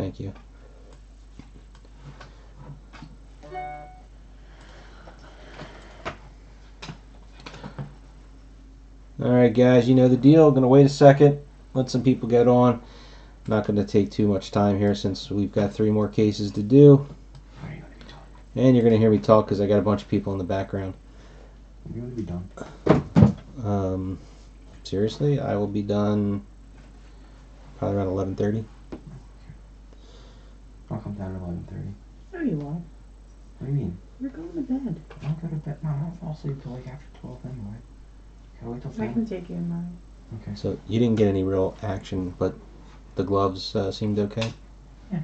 Thank you. Alright guys, you know the deal. Gonna wait a second, let some people get on. Not gonna take too much time here since we've got 3 more cases to do. And you're gonna hear me talk because I got a bunch of people in the background. You're gonna be done. Seriously, I will be done probably around 11:30. I'll come down at 11:30. There you are. What do you mean? You're going to bed. I'll go to bed. No, I don't fall asleep till like after 12 anyway. Can I wait till I 7? can take you in mine. Okay. So you didn't get any real action, but the gloves seemed okay. We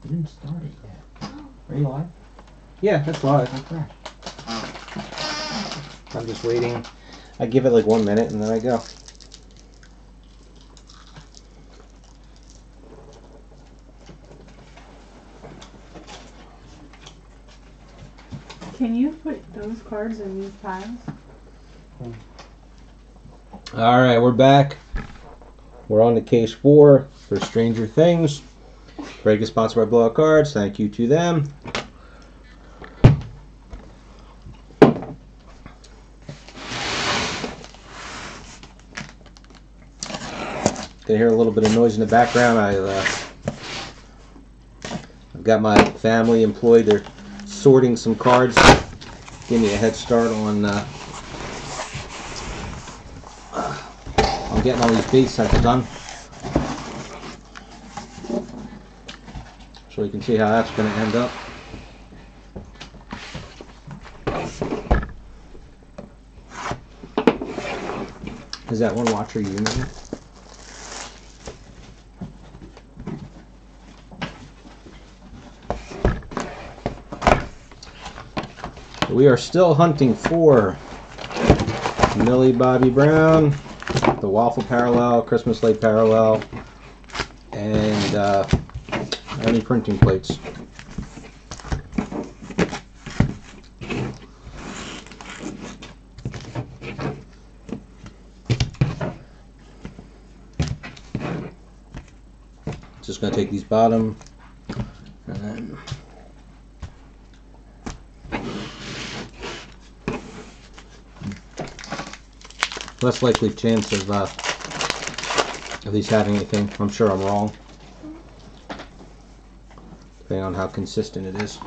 didn't start it yet. Are you live? Yeah, that's live. Okay. I'm just waiting. I give it like 1 minute and then I go. Can you put those cards in these piles? Alright, we're back. We're on to case 4 for Stranger Things. Break is sponsored by Blowout Cards. Thank you to them. Can hear a little bit of noise in the background. I've got my family employed. They're sorting some cards. Give me a head start on getting all these base sets done. So you can see how that's going to end up. Is that one watcher you need? We are still hunting for Millie Bobby Brown, the Waffle Parallel, Christmas Light Parallel, and any printing plates. Just going to take these bottom and then less likely chance of at least having anything. I'm sure I'm wrong, depending on how consistent it is.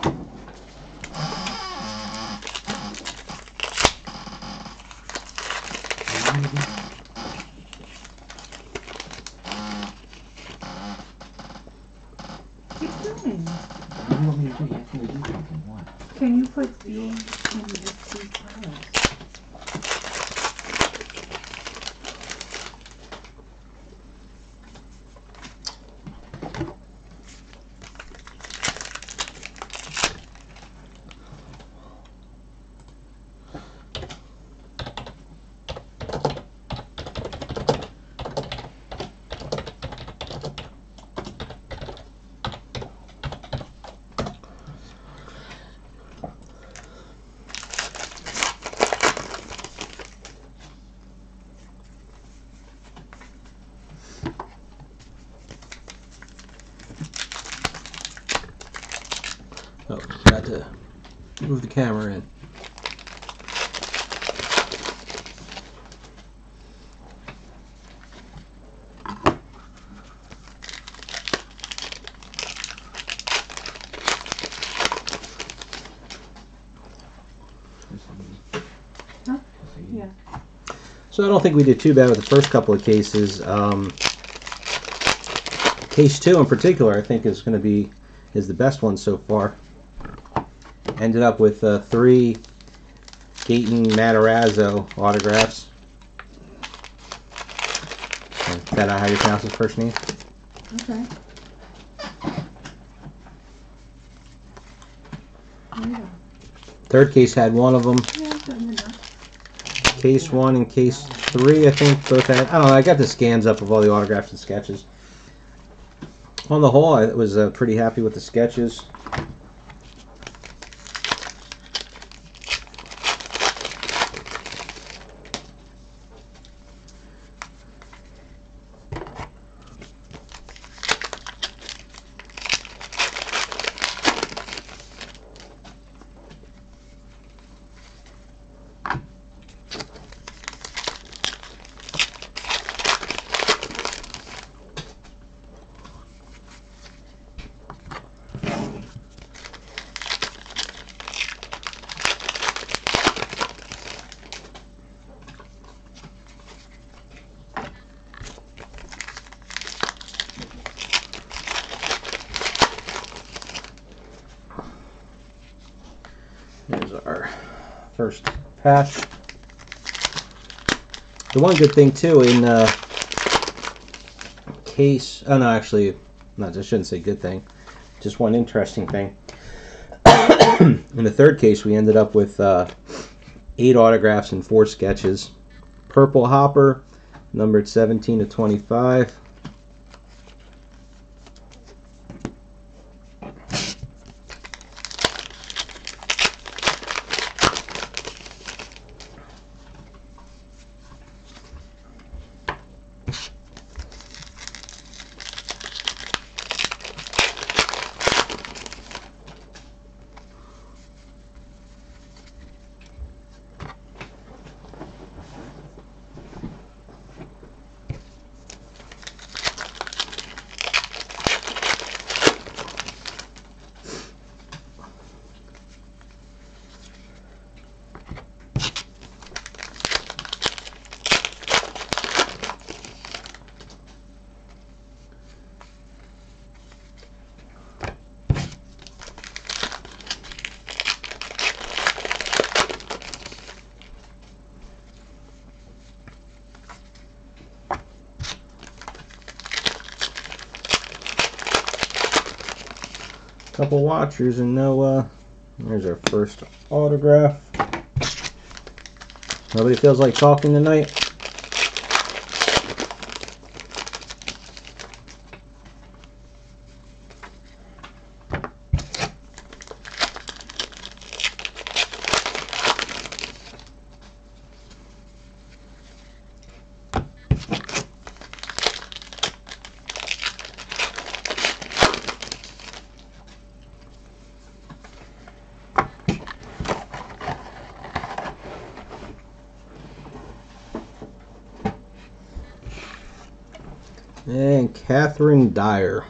Keep going. What do you want me to do? You asked me to do something. What? Can you put yours in these piles? Oh, got to move the camera in. Huh? Yeah. So I don't think we did too bad with the first couple of cases. Case 2 in particular, I think is the best one so far. Ended up with 3 Gaten Matarazzo autographs. Is that how you pronounce his first name? Okay. Yeah. Third case had one of them. Yeah, good enough. Case 1 and case 3, I think, both had. I don't know, I got the scans up of all the autographs and sketches. On the whole, I was pretty happy with the sketches. first patch. The one good thing too in case, oh no, actually, no, I shouldn't say good thing. Just one interesting thing. In the third case, we ended up with 8 autographs and 4 sketches. Purple Hopper, numbered 17 to 25. Couple watchers and no, there's our first autograph. Nobody feels like talking tonight? And Catherine Dyer.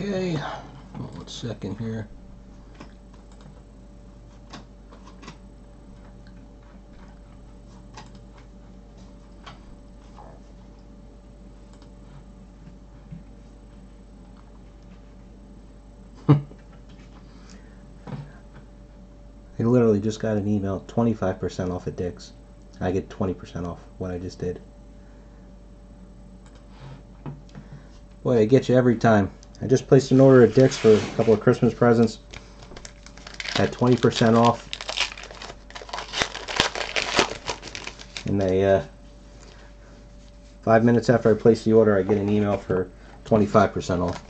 Okay, 1 second here. I literally just got an email, 25% off at Dick's. I get 20% off what I just did. Boy, I get you every time. I just placed an order at Dick's for a couple of Christmas presents. Had 20% off. And they, 5 minutes after I place the order, I get an email for 25% off.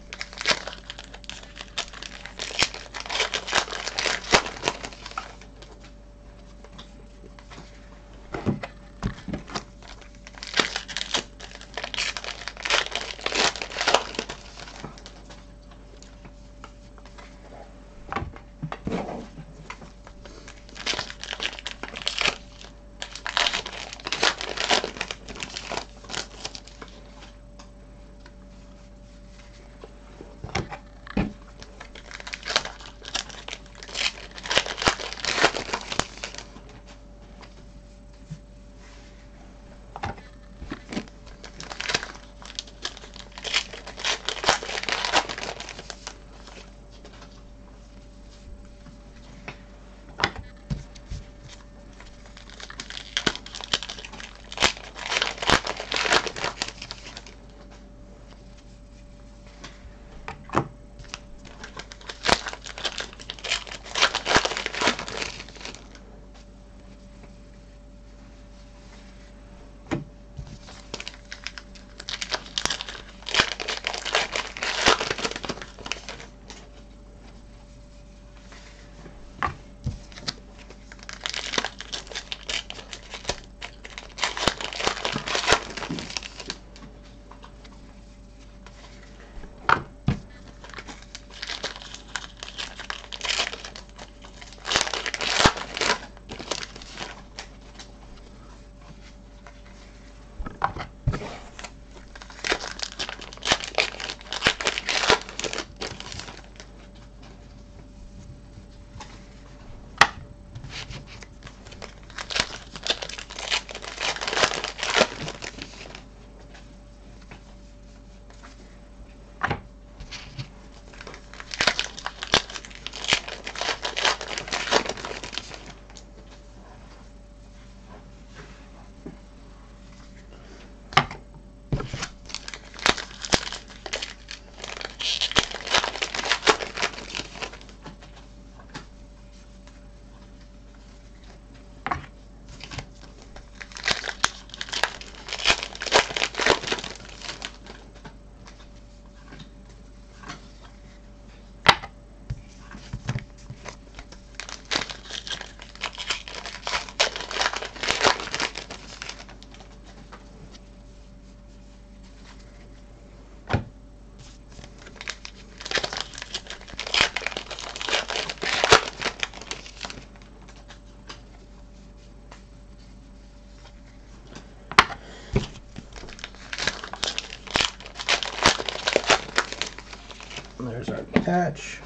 patch.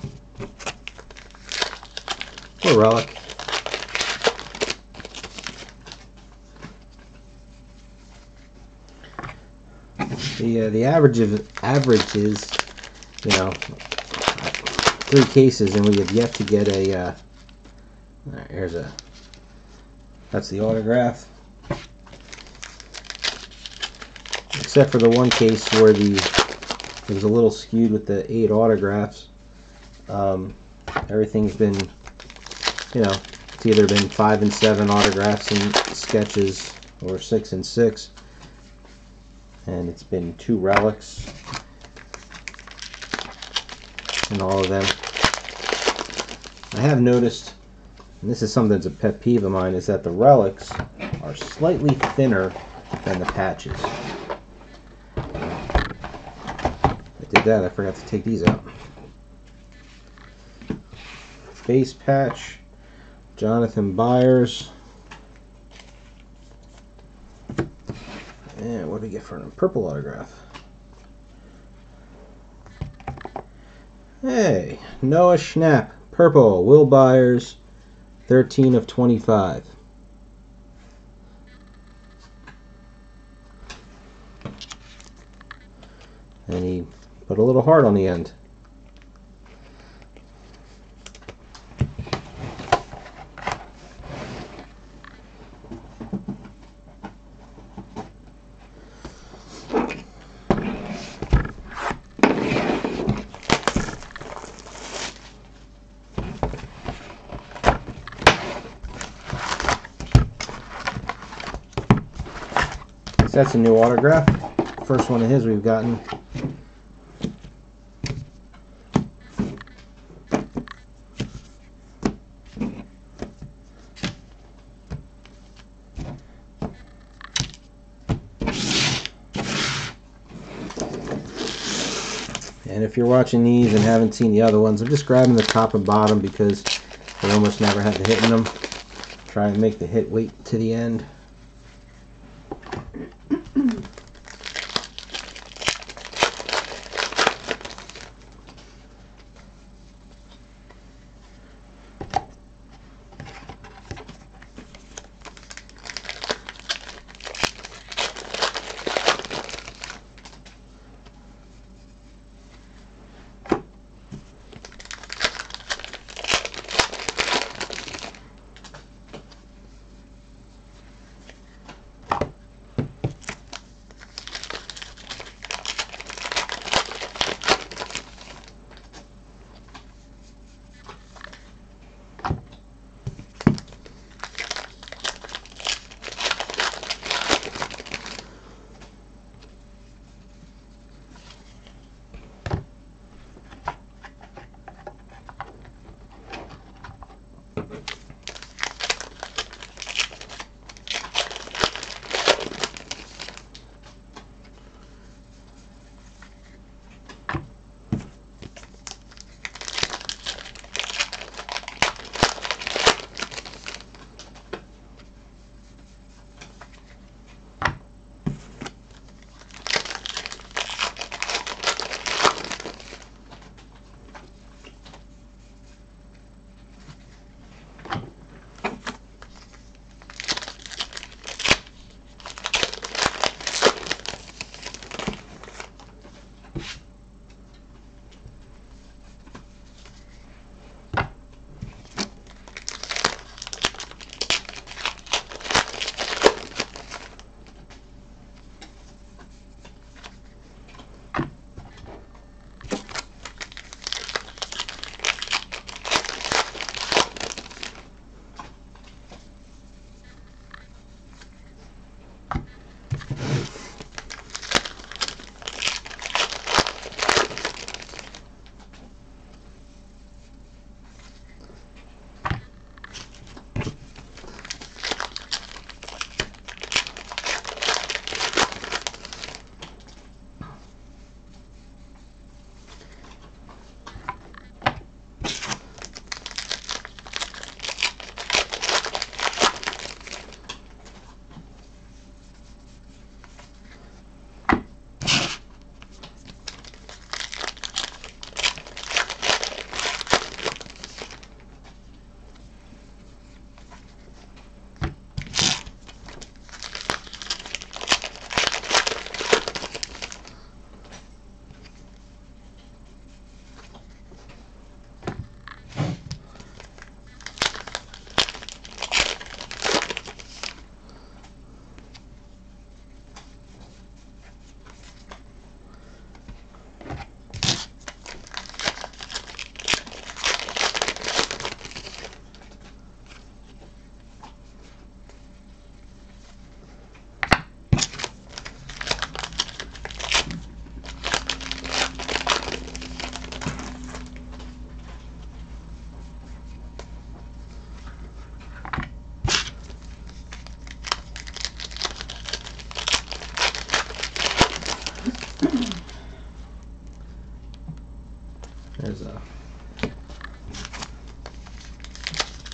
Or relic. The average is, you know, 3 cases, and we have yet to get a. Here's a. That's the autograph. Except for the one case where it was a little skewed with the 8 autographs. Everything's been, you know, it's either been 5 and 7 autographs and sketches, or 6 and 6. And it's been 2 relics in all of them. I have noticed, and this is something that's a pet peeve of mine, is that the relics are slightly thinner than the patches. I did that, I forgot to take these out. Base patch, Jonathan Byers. And what do we get for a purple autograph? Hey, Noah Schnapp, purple, Will Byers, 13 of 25. And he put a little heart on the end. That's a new autograph. First one of his we've gotten. And if you're watching these and haven't seen the other ones, I'm just grabbing the top and bottom because they almost never have the hit in them. Try and make the hit wait to the end.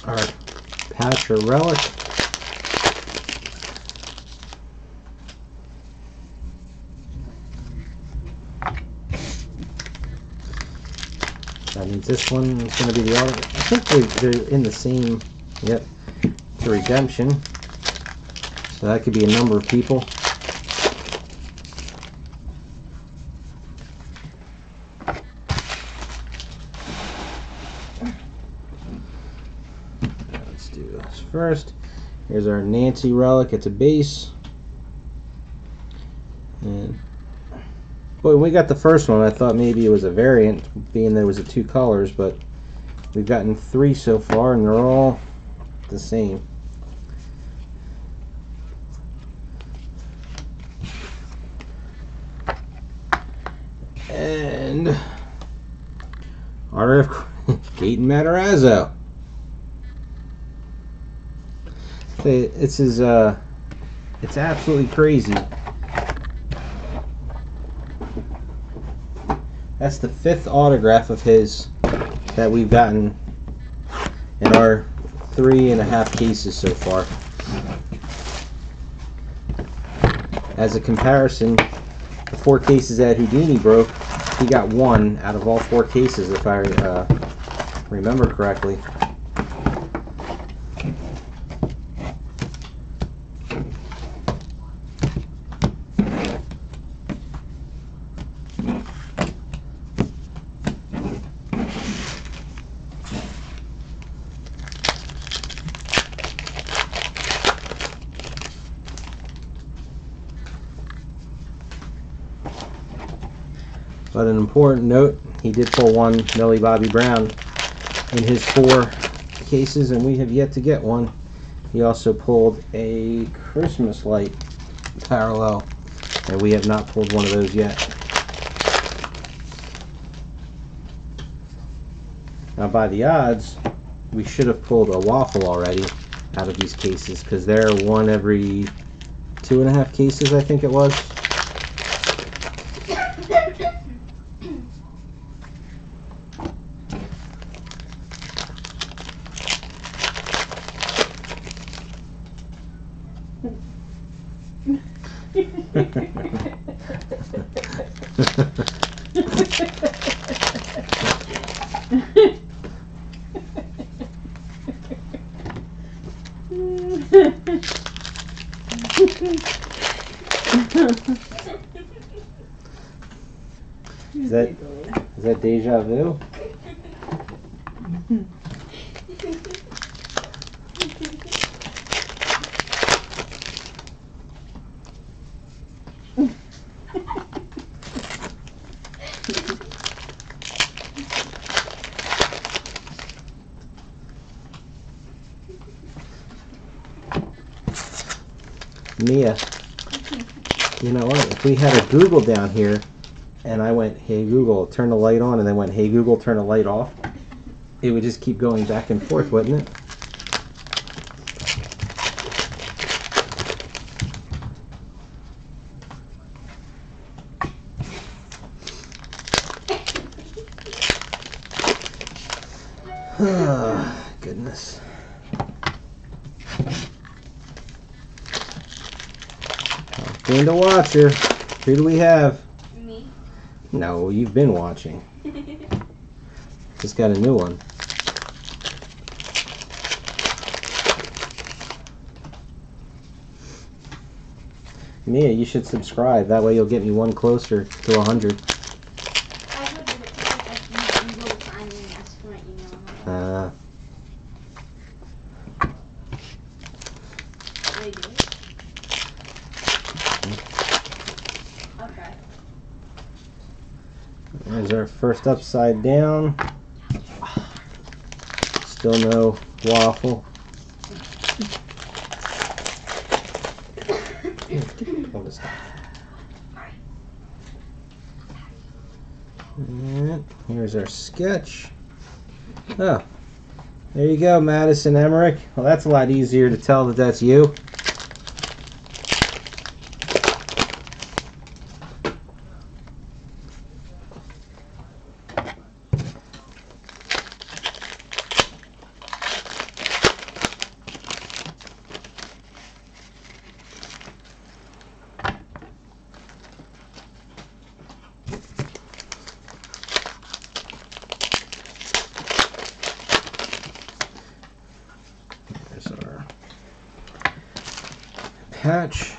our patch or relic. That means this one is going to be the auto. I think they're in the same. Yep, it's a redemption. So that could be a number of people. Let's do this first. Here's our Nancy relic. It's a base. And boy, when we got the first one, I thought maybe it was a variant, being there was a 2 colors, but we've gotten 3 so far, and they're all the same. And RF Gaten Matarazzo. This is it's absolutely crazy. That's the 5th autograph of his that we've gotten in our 3.5 cases so far. As a comparison, the 4 cases that Houdini broke, he got 1 out of all 4 cases, if I remember correctly. But an important note, he did pull 1 Millie Bobby Brown in his 4 cases, and we have yet to get one. He also pulled a Christmas light parallel, and we have not pulled one of those yet. Now by the odds, we should have pulled a waffle already out of these cases, because they're 1 every 2.5 cases, I think it was. Is that deja vu? Mia, you know what? If we had a Google down here, and I went, "Hey Google, turn the light on," and then went, "Hey Google, turn the light off," it would just keep going back and forth, wouldn't it? Oh, goodness. Being the watcher, who do we have? Me. No, you've been watching. Just got a new one. Mia, you should subscribe. That way you'll get me one closer to 100. I would do it because you will find me and ask for my email. They do. Okay. There's our first upside down. Still no waffle. Hold this down. And here's our sketch. Oh, there you go, Madison Emmerich. Well, that's a lot easier to tell that that's you. patch.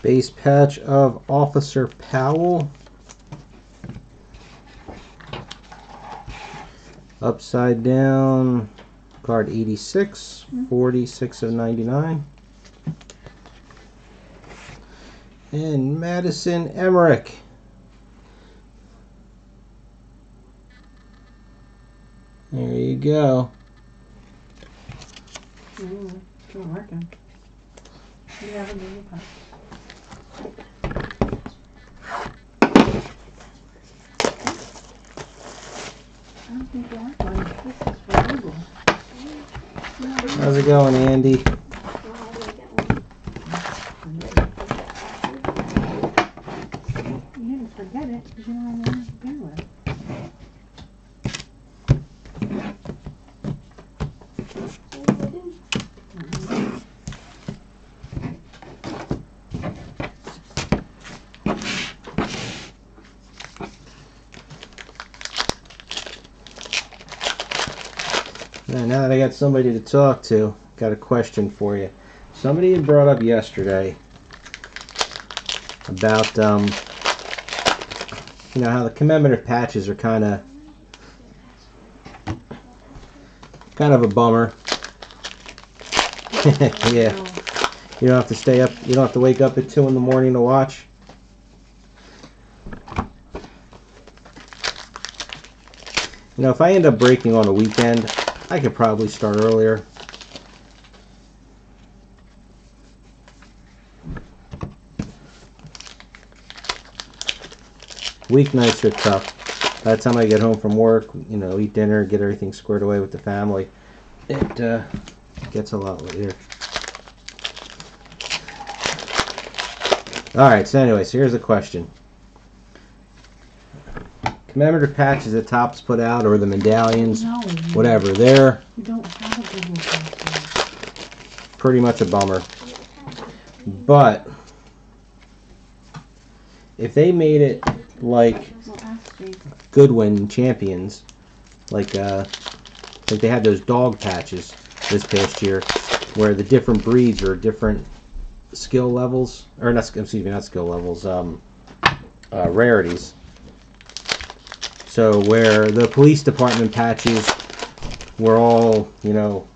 Base patch of Officer Powell. Upside down, card 86, 46 of 99. And Madison Emmerich. There you go. Ooh, it's not working. You have a baby pump. I don't think you want one. This is for legal. How's it going, Andy? You didn't forget it because you don't have one to begin with. Now that I got somebody to talk to, got a question for you. Somebody had brought up yesterday about you know, how the commemorative patches are kind of a bummer. Yeah, you don't have to stay up. You don't have to wake up at 2 in the morning to watch. You know, if I end up breaking on a weekend, I could probably start earlier. Weeknights are tough. By the time I get home from work, you know, eat dinner, get everything squared away with the family, it gets a lot later. Alright, so anyways, here's a question. Commemorative patches that Topps put out, or the medallions, No. whatever, they're You don't have a Google Plus. pretty much a bummer. But if they made it like Well, ask Jake. Goodwin Champions, like they had those dog patches this past year, where the different breeds are different skill levels, or not, excuse me, not skill levels, rarities. So where the police department patches were all, you know,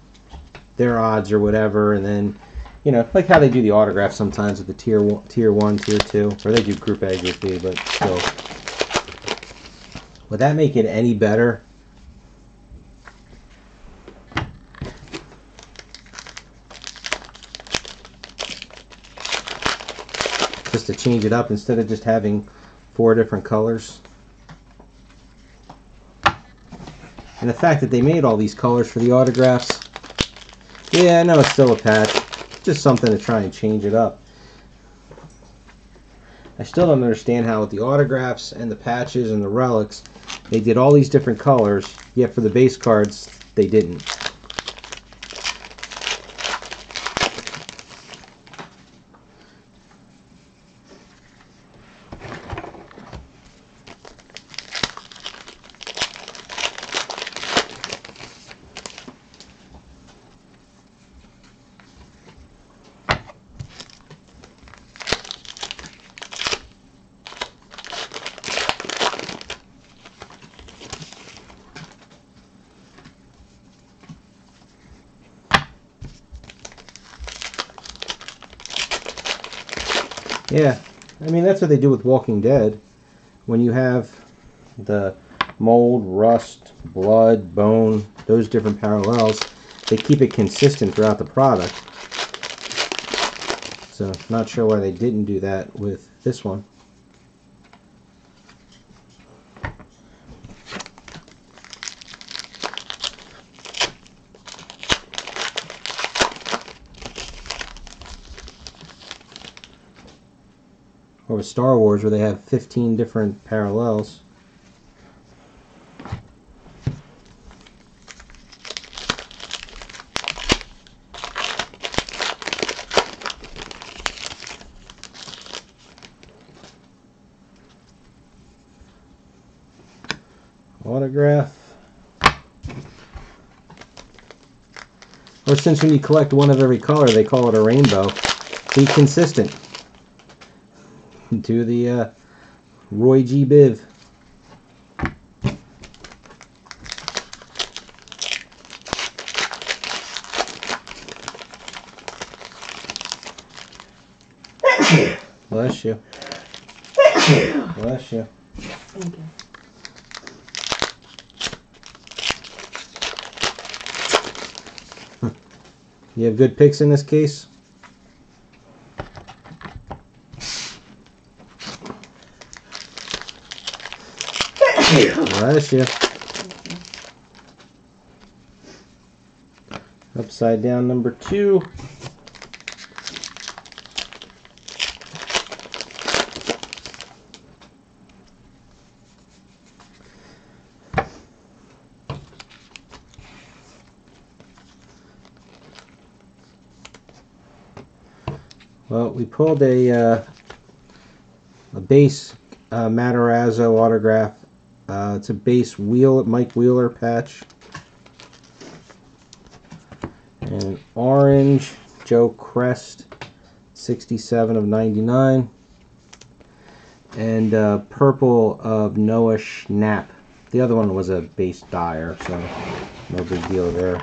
their odds or whatever, and then, you know, like how they do the autographs sometimes with the tier 1, tier 2, or they do group A, group B, but still. Would that make it any better? Just to change it up instead of just having 4 different colors? And the fact that they made all these colors for the autographs, yeah, I know it's still a patch, just something to try and change it up. I still don't understand how with the autographs and the patches and the relics, they did all these different colors, yet for the base cards, they didn't. Yeah, I mean, that's what they do with Walking Dead. When you have the mold, rust, blood, bone, those different parallels, they keep it consistent throughout the product. So not sure why they didn't do that with this one. Or with Star Wars, where they have 15 different parallels. Autograph. Or since when you collect one of every color, they call it a rainbow. Be consistent. Do the Roy G. Biv. Bless you. Bless you. Thank you. You have good picks in this case? Bless you. Upside down number 2. Well, we pulled a base Matarazzo autograph. It's a base Mike Wheeler patch. And an orange Joe Crest, 67 of 99. And purple of Noah Schnapp. The other one was a base Dyer, so no big deal there.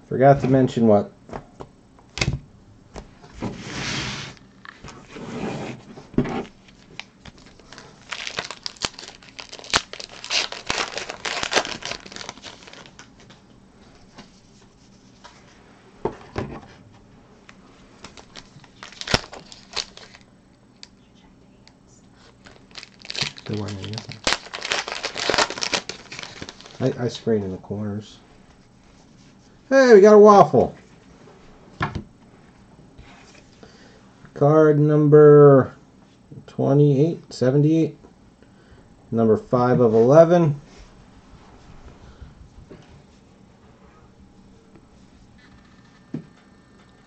Forgot to mention what? There weren't any of them. I sprayed in the corners. Hey, we got a waffle. Card number 28, 78. Number 5 of 11.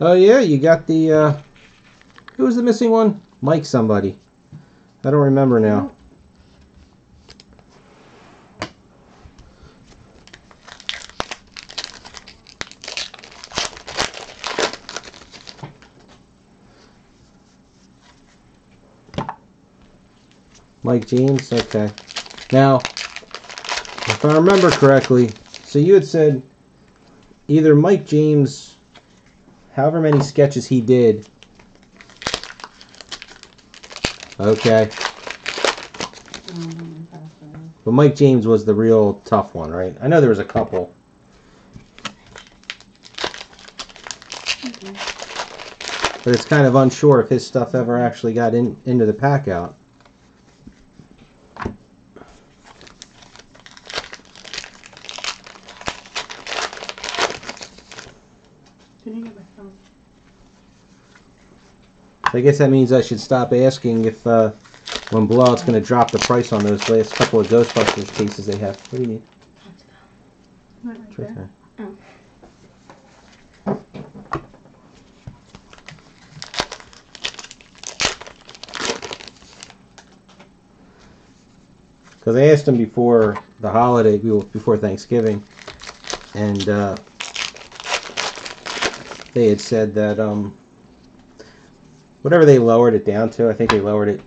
Oh yeah, you got the, who was the missing one? Mike somebody. I don't remember now. Mike James? Okay. Now, if I remember correctly, so you had said either Mike James, however many sketches he did. Okay. But Mike James was the real tough one, right? I know there was a couple. But it's kind of unsure if his stuff ever actually got into the pack out. I guess that means I should stop asking if when Blowout's going to drop the price on those last couple of Ghostbusters cases they have. What do you need? Right there. Oh. Because I asked them before the holiday, before Thanksgiving, and they had said that whatever they lowered it down to, I think they lowered it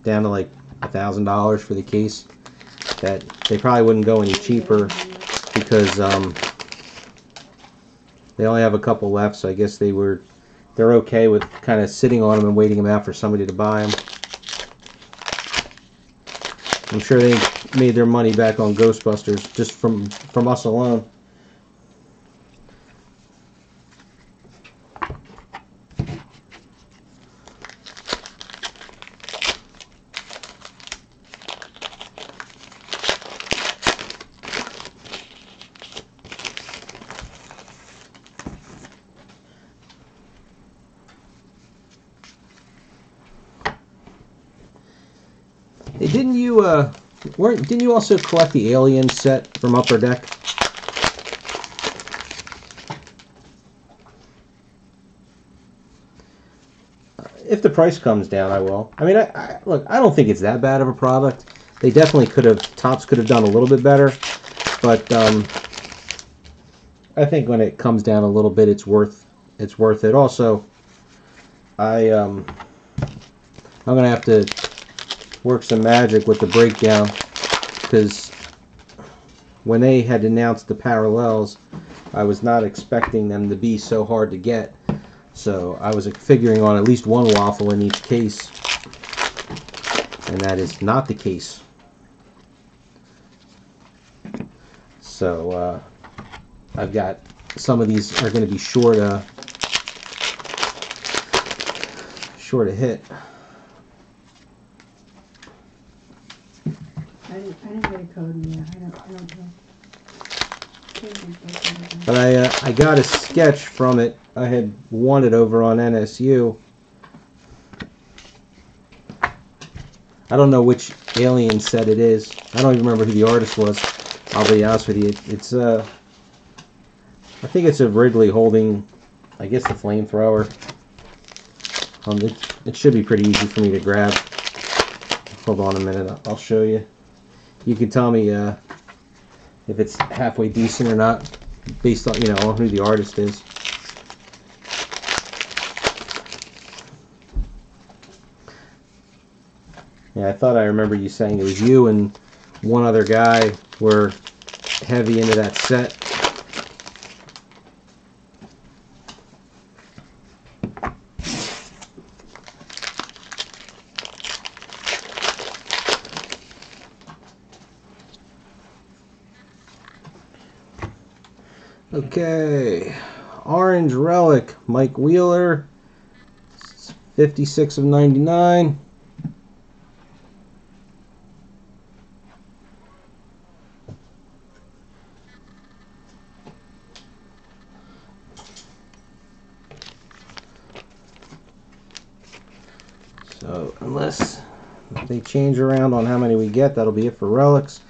down to like $1,000 for the case, that they probably wouldn't go any cheaper because they only have a couple left, so I guess they're okay with kind of sitting on them and waiting them out for somebody to buy them. I'm sure they made their money back on Ghostbusters just from us alone. Hey, didn't you also collect the Alien set from Upper Deck? If the price comes down, I will. I mean, look, I don't think it's that bad of a product. They definitely Topps could have done a little bit better, but I think when it comes down a little bit, it's worth it. Also, I'm gonna have to work some magic with the breakdown, because when they had announced the parallels, I was not expecting them to be so hard to get. So I was figuring on at least one waffle in each case, and that is not the case. So I've got some of these are going to be sure to hit. I didn't get a code yet. I don't know. But I got a sketch from it. I had won it over on NSU. I don't know which Alien set it is. I don't even remember who the artist was. I'll be honest with you. It's I think it's a Ridley holding, I guess, the flamethrower. It should be pretty easy for me to grab. Hold on a minute. I'll show you. You can tell me if it's halfway decent or not, based on on who the artist is. Yeah, I thought I remember you saying it was you and one other guy were heavy into that set. Okay, Orange Relic, Mike Wheeler, 56 of 99. So unless they change around on how many we get, that'll be it for relics.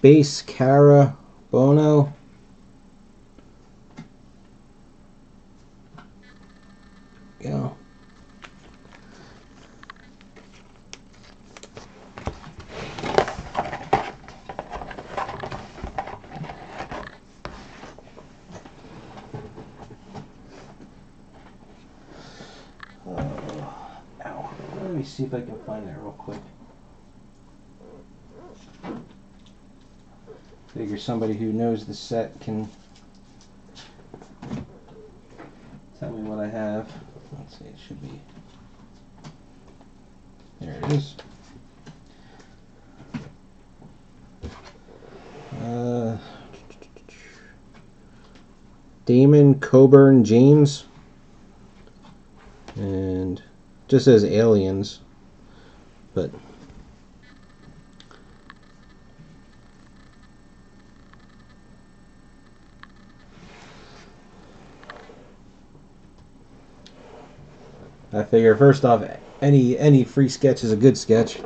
Base Cara Bono. Go. Ow. Let me see if I can find that real quick. Figure somebody who knows the set can tell me what I have. Let's see, it should be. There it is. Damon Coburn James. And just says aliens, but I figure first off, any free sketch is a good sketch.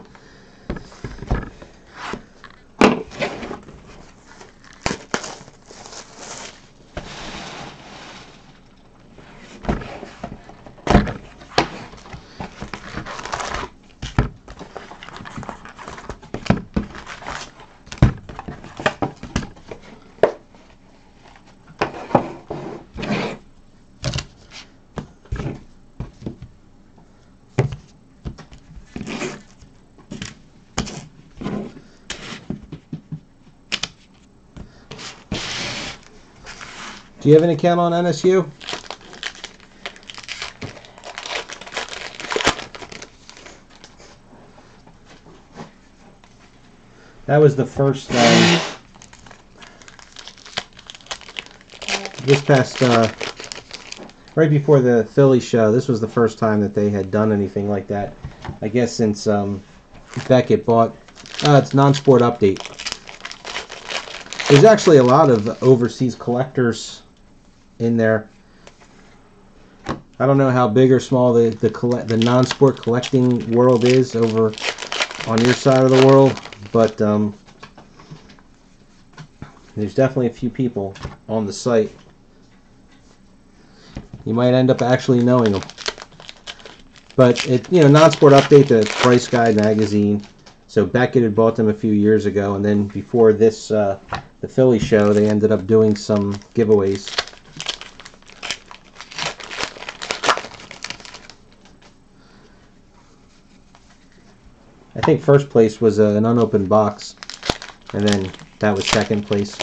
Do you have an account on NSU? That was the first this past right before the Philly show. This was the first time that they had done anything like that. I guess since Beckett bought it's non-sport update. There's actually a lot of overseas collectors in there. I don't know how big or small the non-sport collecting world is over on your side of the world, but there's definitely a few people on the site. You might end up actually knowing them. But non-sport update, the Price Guide magazine. So Beckett had bought them a few years ago, and then before this, the Philly show, they ended up doing some giveaways. I think first place was an unopened box, and then that was second place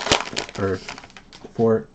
for it.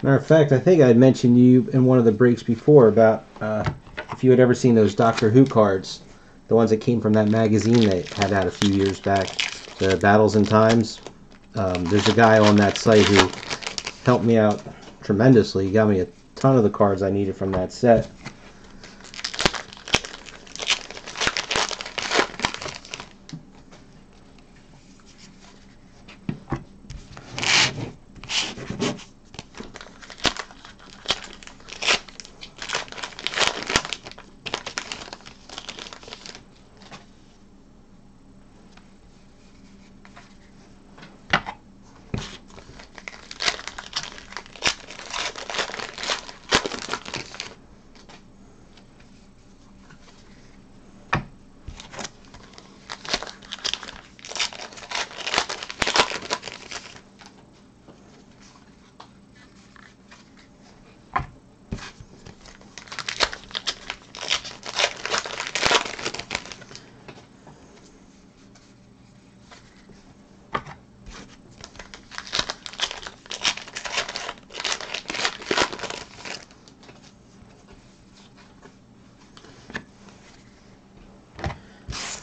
Matter of fact, I think I had mentioned to you in one of the breaks before about if you had ever seen those Doctor Who cards, the ones that came from that magazine they had out a few years back, the Battles and Times. There's a guy on that site who helped me out tremendously. He got me a ton of the cards I needed from that set.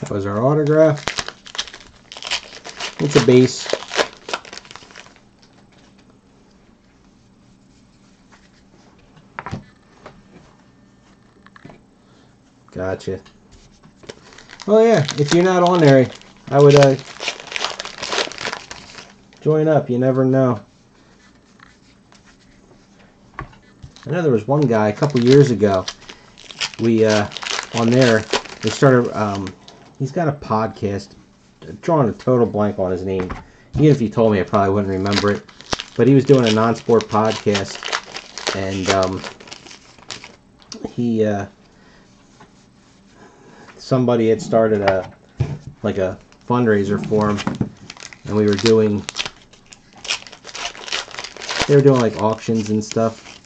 That was our autograph. It's a base. Gotcha. Oh yeah, if you're not on there, I would join up. You never know. I know there was one guy a couple years ago. We on there. They started. He's got a podcast. I'm drawing a total blank on his name. Even if you told me, I probably wouldn't remember it. But he was doing a non-sport podcast, and somebody had started a fundraiser for him, and we were doing. They were doing like auctions and stuff.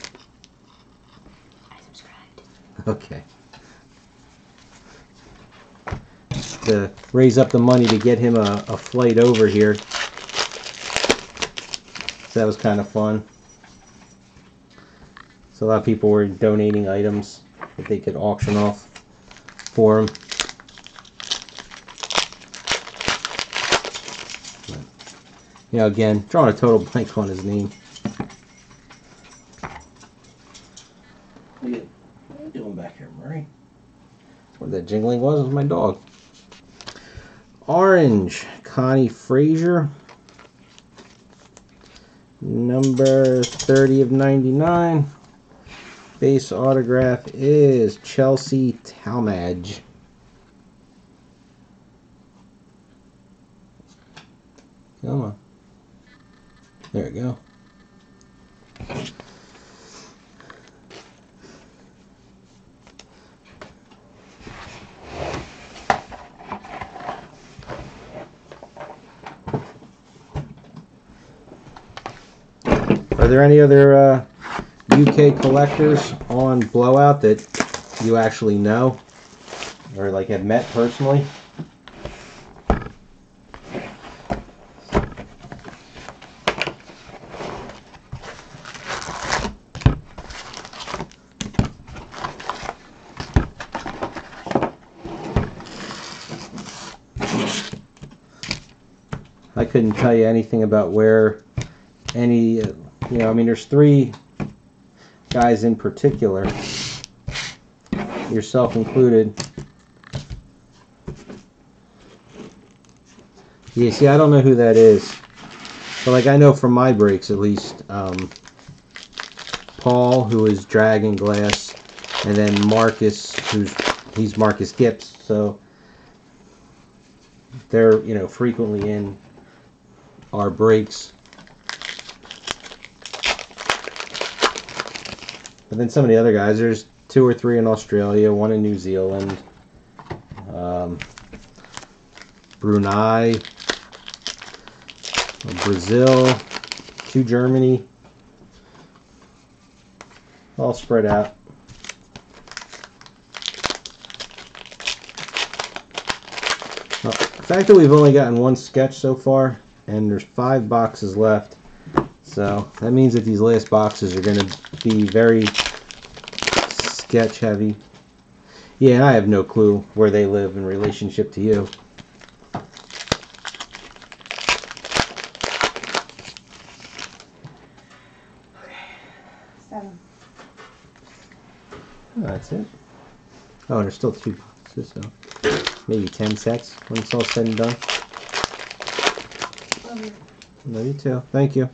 I subscribed. Okay. To raise up the money to get him a flight over here. So that was kind of fun. So a lot of people were donating items that they could auction off for him. Again, drawing a total blank on his name. What are you doing back here, Murray? What that jingling was my dog. Orange, Connie Frazier. Number 30 of 99. Base autograph is Chelsea Talmadge. Come on. There we go. Are there any other UK collectors on Blowout that you actually know or like have met personally? I couldn't tell you anything about where any, I mean, there's 3 guys in particular, yourself included. Yeah, see, I don't know who that is. But, like, I know from my breaks, at least, Paul, who is Dragon Glass, and then Marcus, he's Marcus Gips, so they're, frequently in our breaks. But then some of the other guys, there's 2 or 3 in Australia, 1 in New Zealand, Brunei, Brazil, 2 Germany, all spread out. Well, the fact that we've only gotten 1 sketch so far, and there's 5 boxes left, so that means that these last boxes are going to be very sketch heavy. Yeah, and I have no clue where they live in relationship to you. Oh, that's it. Oh, there's still 2 boxes, so maybe 10 sets when it's all said and done. Love you too. Thank you.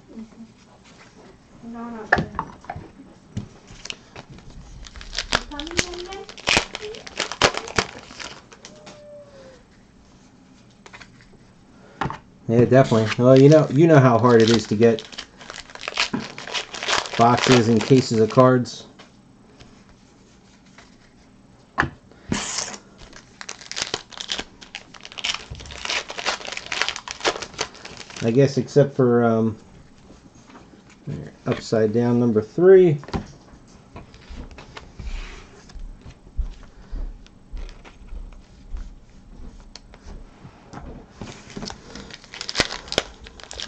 No, not good. You coming Monday? Yeah, definitely. Well, you know how hard it is to get boxes and cases of cards. I guess except for upside down number 3.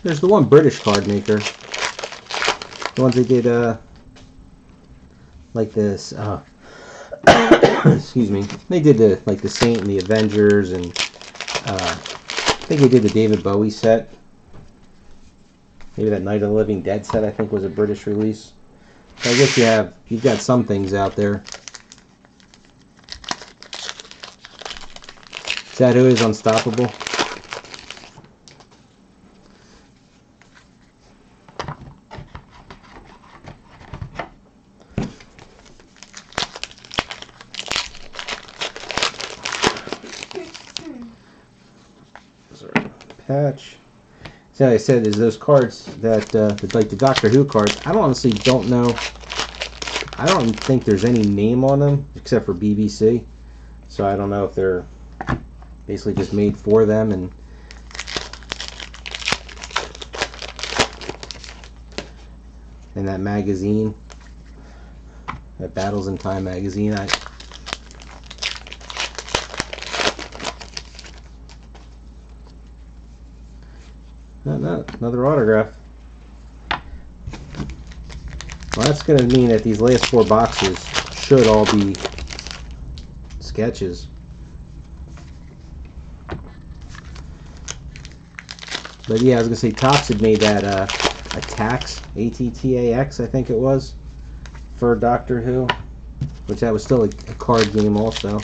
There's the one British card maker. The ones they did like this excuse me. They did the Saint and the Avengers, and I think they did the David Bowie set. Maybe that Night of the Living Dead set, I think, was a British release. So I guess you've got some things out there. Is that who is Unstoppable? Patch. So like I said, is those cards that like the Doctor Who cards. I honestly don't know. I don't think there's any name on them except for BBC. So I don't know if they're basically just made for them. And that magazine, that Battles in Time magazine. No, another autograph. Well, that's going to mean that these last 4 boxes should all be sketches. But yeah, I was going to say Topps had made that Attacks, ATTAX, I think it was, for Doctor Who, which that was still a card game also.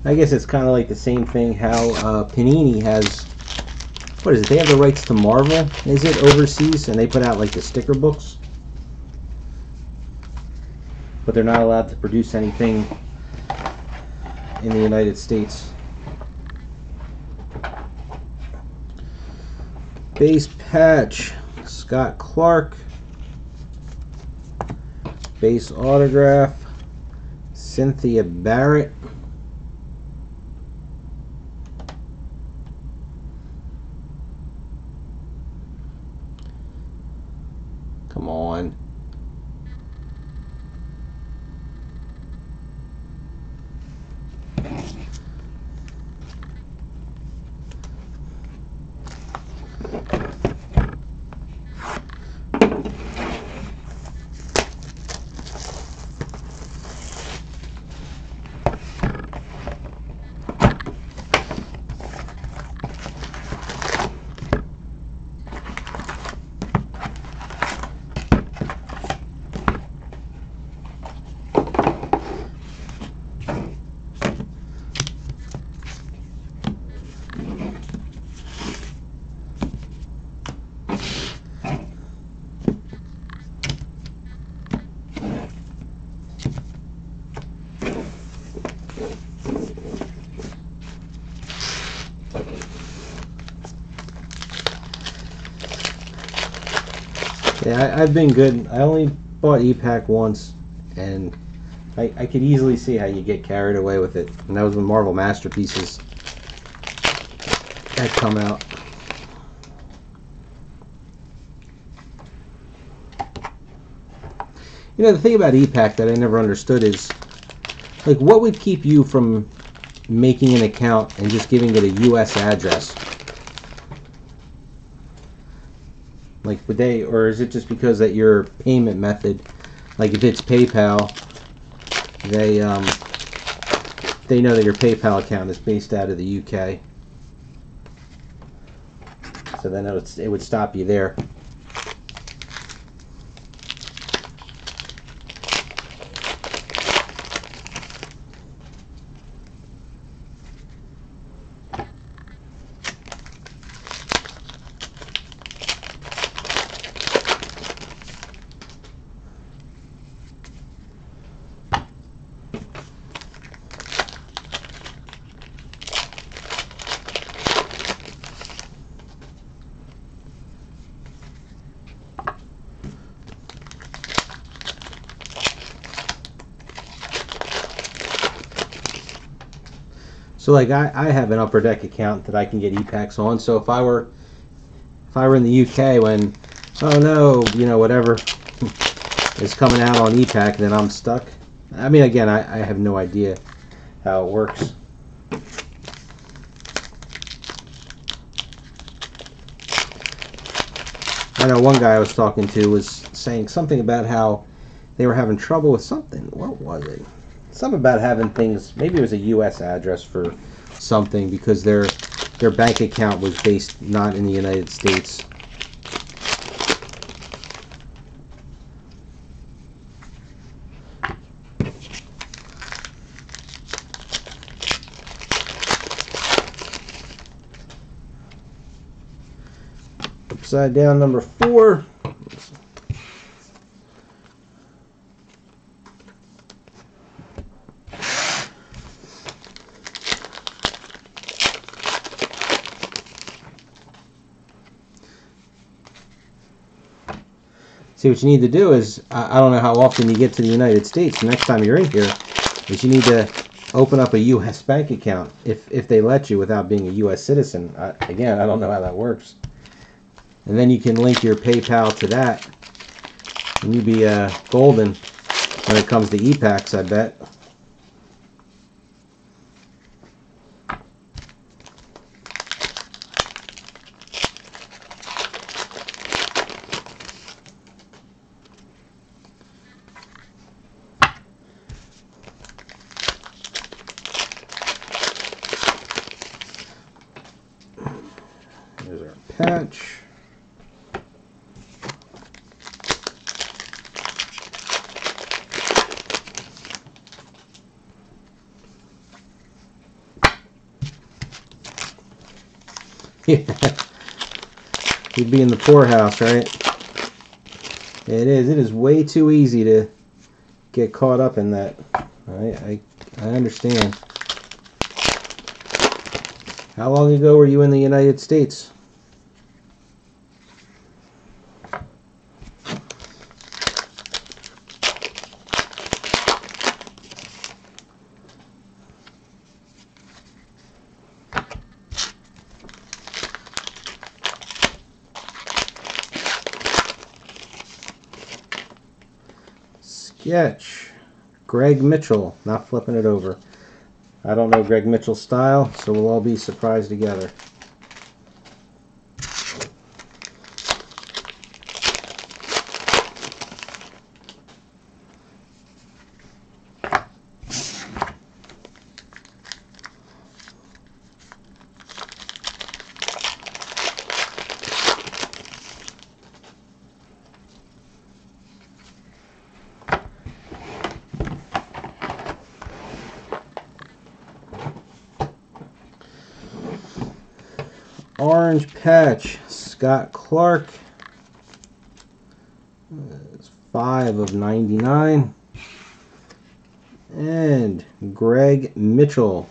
I guess it's kind of like the same thing how Panini has what is it? They have the rights to Marvel, is it, overseas, and they put out like the sticker books, but they're not allowed to produce anything in the United States. Base patch, Scott Clark. Base autograph, Cynthia Barrett. Come on. Yeah, I've been good. I only bought E-Pack once, and I could easily see how you get carried away with it. And that was when Marvel Masterpieces had come out. You know, the thing about E-Pack that I never understood is, like, what would keep you from making an account and just giving it a U.S. address? Like, would they, or is it just because that your payment method, like if it's PayPal, they know that your PayPal account is based out of the UK, so then it would stop you there. So like I have an Upper Deck account that I can get E-Packs on. So if I were in the UK when, oh no, you know, whatever is coming out on E-Pack, then I'm stuck. I mean, again, I have no idea how it works. I know one guy I was talking to was saying something about how they were having trouble with something. What was it? Something about having things, maybe it was a U.S. address for something because their bank account was based not in the United States. Upside down number 4. See, what you need to do is, I don't know how often you get to the United States. Next time you're in here, is you need to open up a U.S. bank account if they let you without being a U.S. citizen. Again, I don't know how that works. And then you can link your PayPal to that, and you'd be golden when it comes to E-Packs, I bet. There's our patch. Yeah, we'd be in the poorhouse, right? It is. It is way too easy to get caught up in that. I understand. How long ago were you in the United States? Sketch. Greg Mitchell. Not flipping it over. I don't know Greg Mitchell's style, so we'll all be surprised together. Orange Patch, Scott Clark. It's 5 of 99. And Greg Mitchell.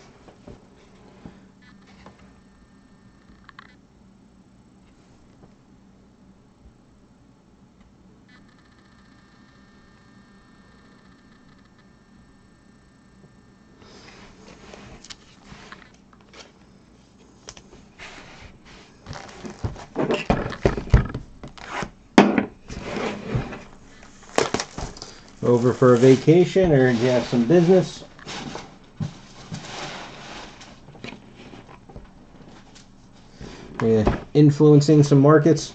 Over for a vacation, or do you have some business? Yeah, influencing some markets.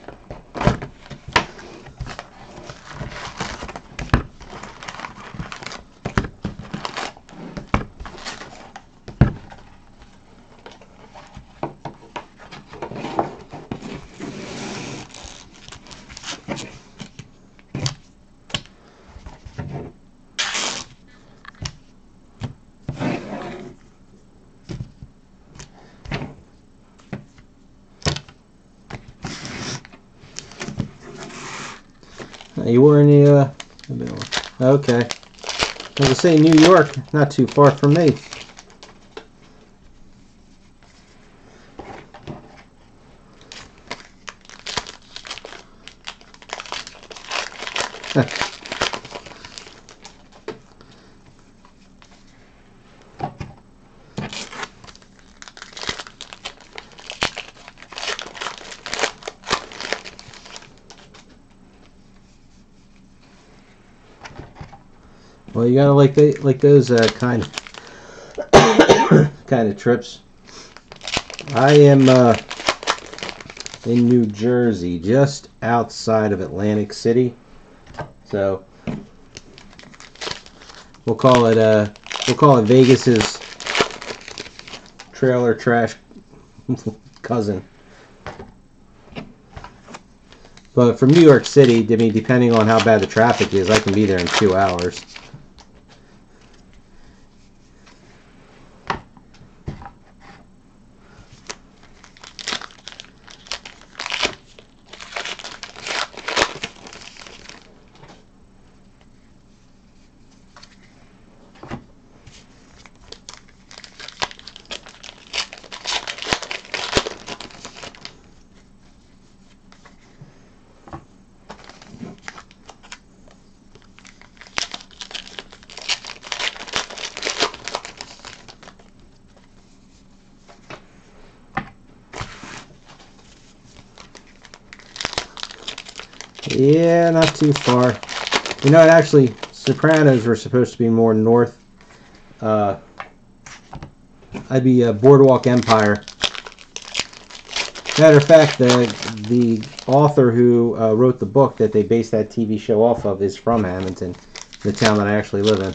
You were in the, okay. I was say New York, not too far from me. Well, you gotta like those kind of trips. I am in New Jersey, just outside of Atlantic City. So we'll call it Vegas's trailer trash cousin. But from New York City, I mean, depending on how bad the traffic is, I can be there in 2 hours. Yeah, not too far. You know, actually, Sopranos were supposed to be more north. I'd be Boardwalk Empire. Matter of fact, the author who wrote the book that they based that TV show off of is from Hamilton, the town that I actually live in.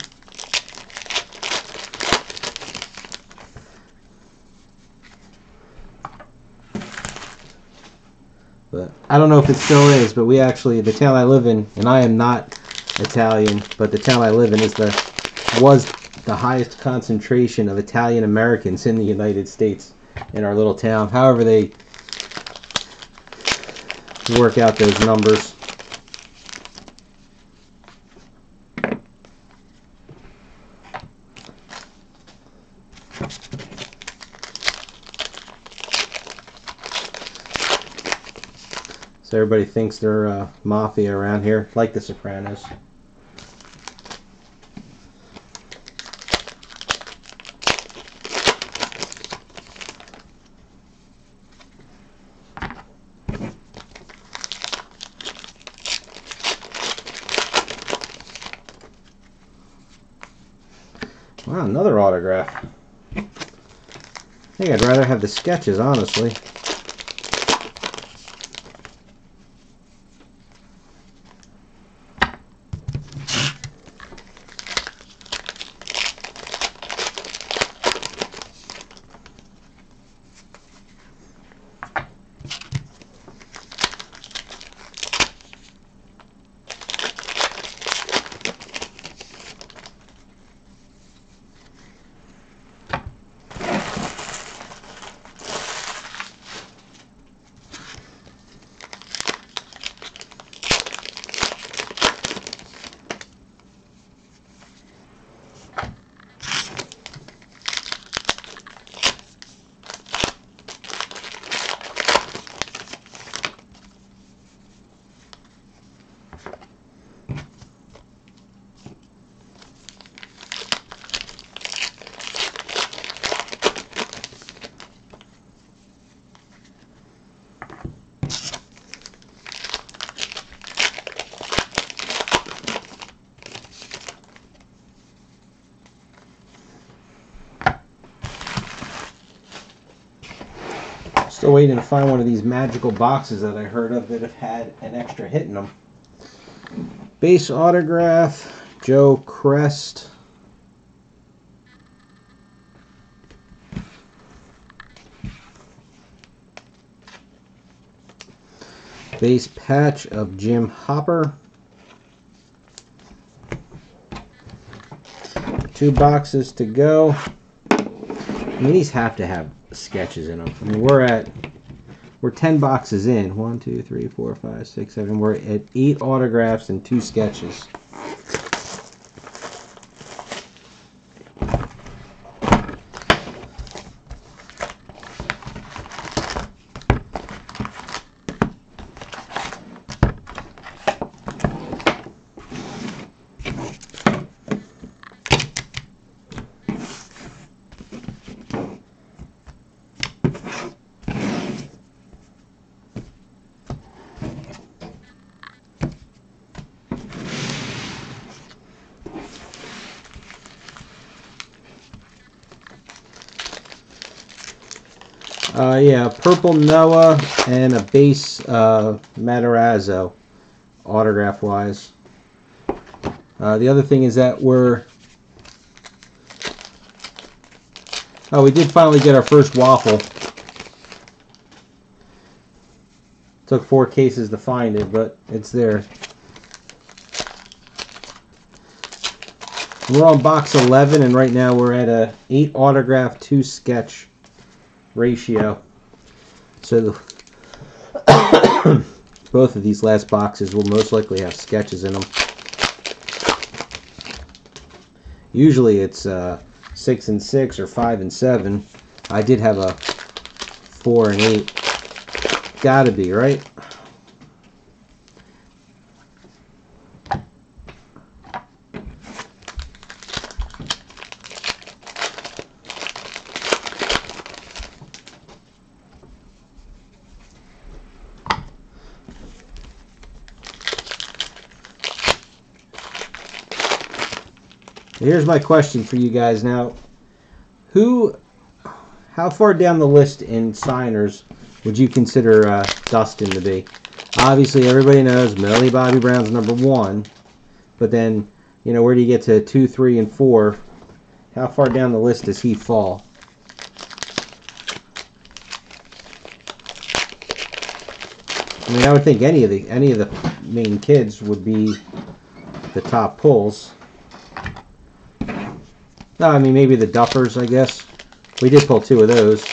But I don't know if it still is, but the town I live in, and I am not Italian, but the town I live in was the highest concentration of Italian Americans in the United States in our little town. However, work out those numbers. So everybody thinks they're mafia around here, like The Sopranos. Wow, another autograph. I think I'd rather have the sketches, honestly. Still waiting to find one of these magical boxes that I heard of that have had an extra hit in them. Base autograph, Joe Crest. Base patch of Jim Hopper. 2 boxes to go. I mean, these have to have sketches in them. I mean, we're 10 boxes in. 1, 2, 3, 4, 5, 6, 7. We're at 8 autographs and 2 sketches. Yeah, Purple Noah and a base Matarazzo, autograph-wise. The other thing is that we did finally get our first waffle. Took 4 cases to find it, but it's there. We're on box 11, and right now we're at a 8 autograph, 2 sketch ratio. So both of these last boxes will most likely have sketches in them. Usually it's 6 and 6 or 5 and 7. I did have a 4 and 8. Gotta be, right? Here's my question for you guys now. How far down the list in signers would you consider Dustin to be? Obviously, everybody knows Millie Bobby Brown's number 1. But then, you know, where do you get to 2, 3, and 4? How far down the list does he fall? I mean, I would think any of the main kids would be the top pulls. No, I mean, maybe the Duffers, I guess. We did pull 2 of those.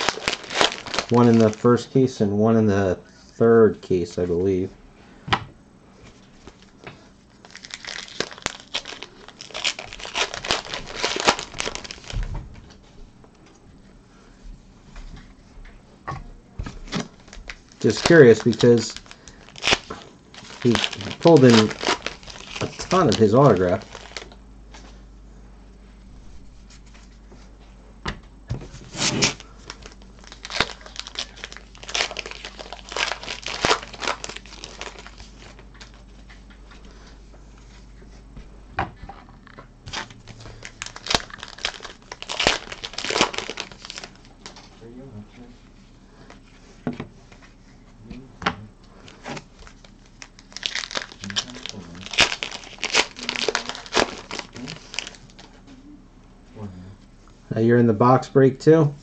One in the first case and one in the third case, I believe. Just curious because he pulled in a ton of his autograph. You're in the box break too?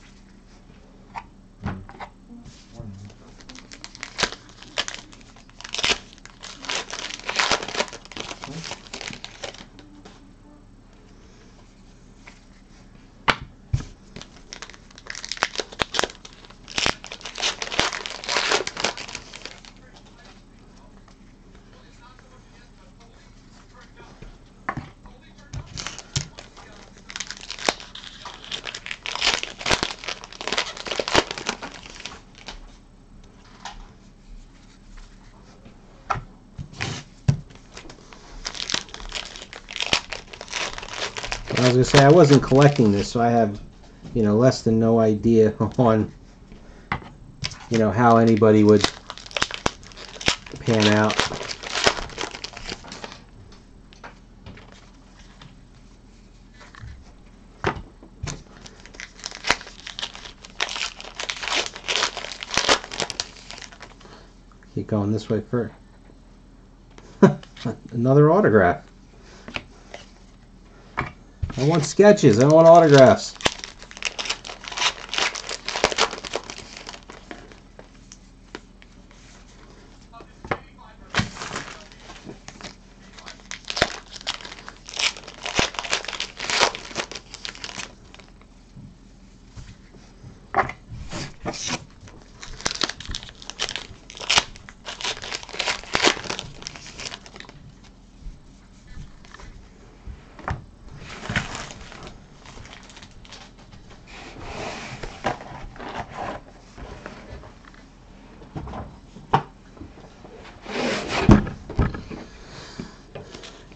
I was going to say, I wasn't collecting this, so I have, less than no idea on, how anybody would pan out. Keep going this way first. Another autograph. I want sketches. I want autographs.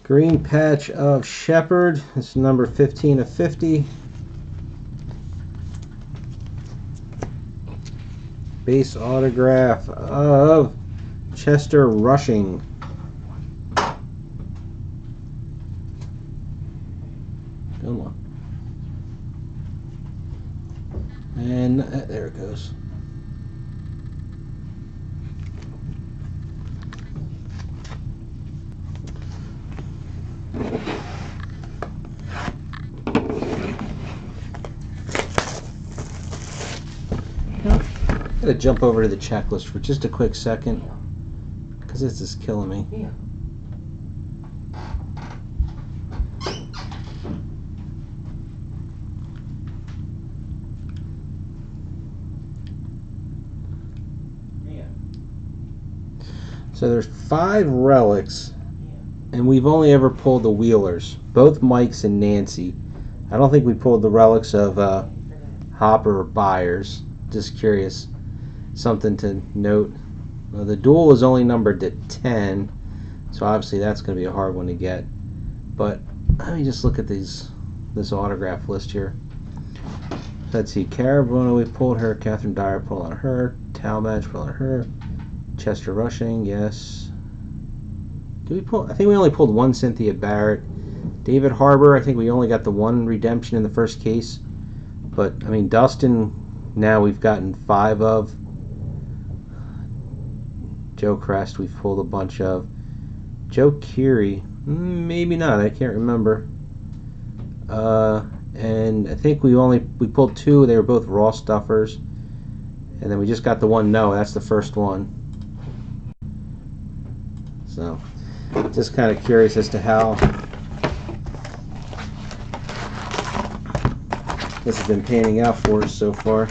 Green patch of Shepherd. This is number 15 of 50. Base autograph of Chester Rushing. Come on. And there it goes. I'm going to jump over to the checklist for just a quick second because this is killing me. Yeah. So there's 5 relics, and we've only ever pulled the Wheelers, both Mike's and Nancy. I don't think we pulled the relics of Hopper or Byers. Just curious. Something to note. The duel is only numbered to 10, so obviously that's going to be a hard one to get. But let me just look at this autograph list here. Let's see. Carabono, we pulled her. Catherine Dyer pulled on her. Talmadge pulled on her. Chester Rushing, yes. Did we pull? I think we only pulled 1 Cynthia Barrett. David Harbour, I think we only got the 1 redemption in the first case. But I mean, Dustin, now we've gotten 5 of. Joe Crest, we've pulled a bunch of. Joe Keery, maybe not. I can't remember. And I think we pulled 2. They were both raw stuffers, and then we just got the 1. No, that's the first one. So, just kind of curious as to how this has been panning out for us so far.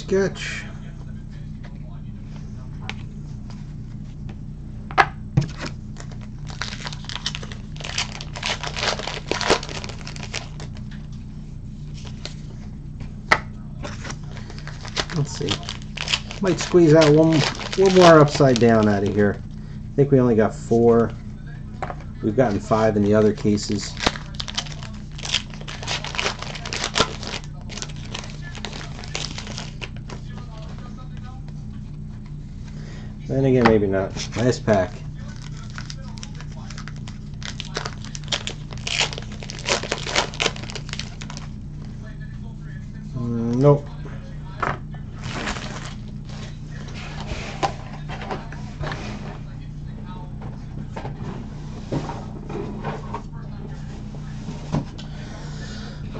sketch. Let's see. Might squeeze out one more upside down out of here. I think we only got 4. We've gotten 5 in the other cases. Then again, maybe not. Nice pack. Nope.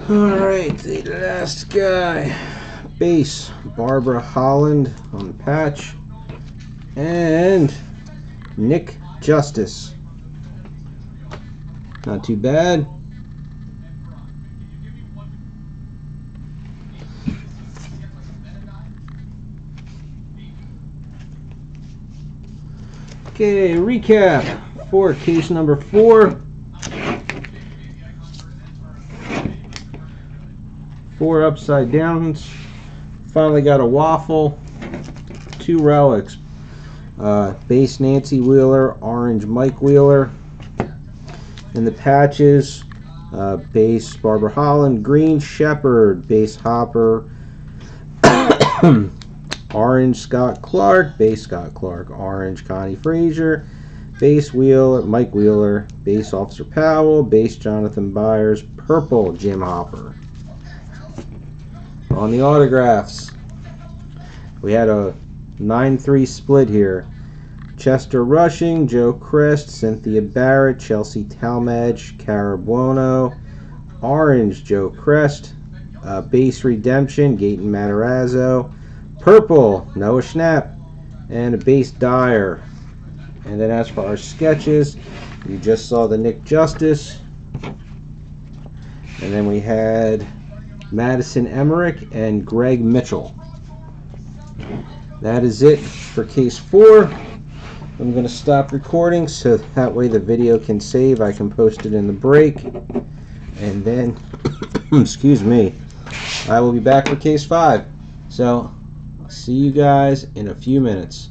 Alright, the last guy. Base, Barbara Holland on the patch. And Nick Justice. Not too bad. Okay, recap for case number 4. 4 upside downs. Finally got a waffle. 2 relics. Base Nancy Wheeler, orange Mike Wheeler. In the patches, base Barbara Holland, green Shepherd, base Hopper, orange Scott Clark, base Scott Clark, orange Connie Frazier, base Wheeler, Mike Wheeler, base Officer Powell, base Jonathan Byers, purple Jim Hopper. On the autographs, we had a 9-3 split here. Chester Rushing, Joe Crest, Cynthia Barrett, Chelsea Talmadge, Cara Buono, orange Joe Crest, base Redemption, Gaten Matarazzo, purple Noah Schnapp, and a base Dyer. And then as for our sketches, you just saw the Nick Justice, and then we had Madison Emmerich and Greg Mitchell. That is it for case 4. I'm going to stop recording so that way the video can save. I can post it in the break. And then, excuse me, I will be back for case 5. So, I'll see you guys in a few minutes.